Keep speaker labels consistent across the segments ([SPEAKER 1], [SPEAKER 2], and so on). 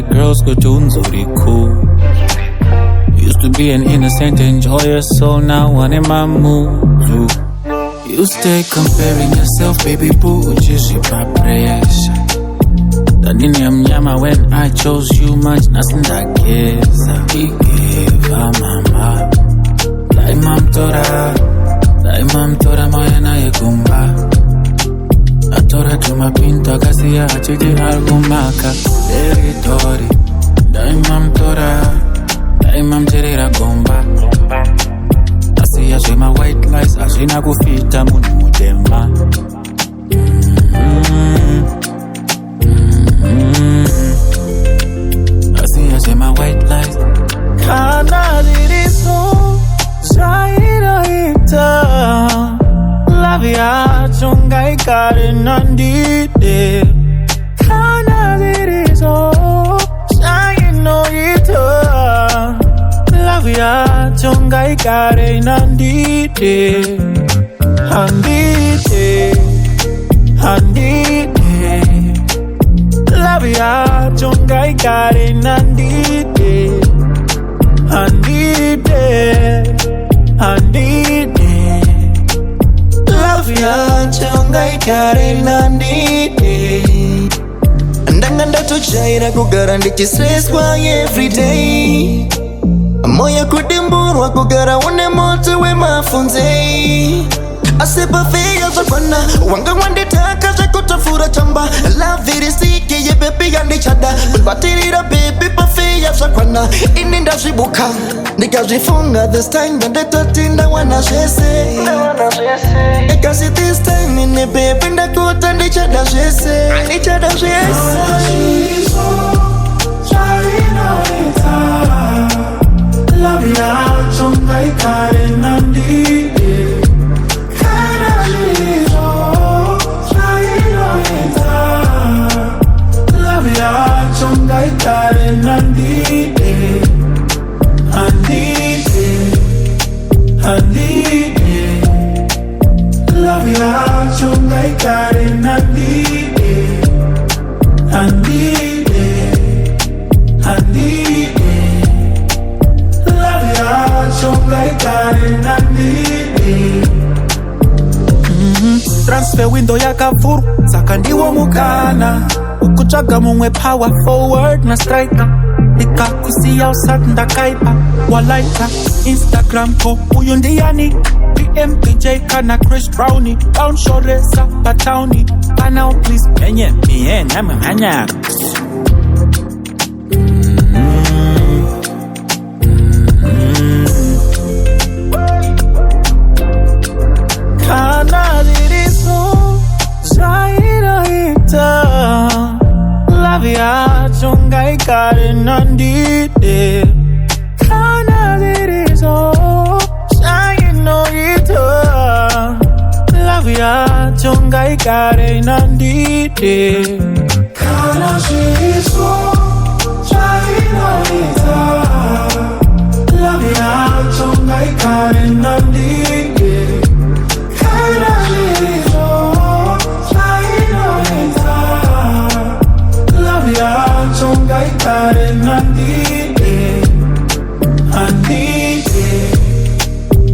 [SPEAKER 1] the girls go to Nzuri cool. Used to be an innocent enjoyer, so now one in my mood. You stay comparing yourself, baby boo, just your pressure. Danini mnyama when I chose you much, nasindakeza. Ikiva mama, daima mtora moya na yekumba. Atora tuma pinto akasia achiji argumaka. Territory, daima mterera gomba. Asiya shema white lies, ashina kufita munu mudema. Asiya shema white lies. Kana diriso, zaira ita. Lavia chunga ikare nandide. Kana diriso, zaino ita. Lavia chunga ikare nandide. Handiyide. Lavia chunga ikare nandide. Handiyide. Lavia chunga ikare nandide.
[SPEAKER 2] Ndanganda tuchaira kugara ndichisreswa everyday. Moya kudimburwa kugara une moto we mafunze. Asepa feya zakwana wanga wanditaka zakutafura chamba. Love it is iki ye baby yandichada. Batirira baby pa feya zakwana. Ininda zibuka nikazifunga this time ndetotinda wana shese. Because this time in the baby ndakuta ndichada shese. Ndichada shese.
[SPEAKER 1] Love ya chunga ikare nandide. Kana lizo, chaino ita. Love ya chunga ikare nandide. Handiyide. Love ya chunga ikare nandide. Handiyide. Transfer window yakavuru saka ndiwo mukana ukutsvaga mumwe power forward na striker. Ndikakusiya usati ndakaipa walaika Instagram ko uyu ndiyani BMPJ kana Chris Brownie downshoresa patowni kana please menye miye nyama hanyaka. Kana diriso, zaira ita. Lavia chunga ikare nandide. Kana diriso, zaino ita. Lavia chunga ikare nandide. Kana diriso, zaino ita. Lavia chunga ikare nandide. Chunga ikare nandide.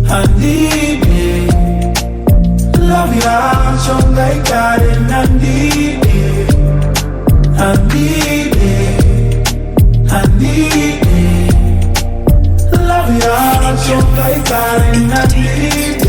[SPEAKER 1] Handiyide. Love ya chunga ikare nandide. Handiyide. Love ya chunga ikare nandide.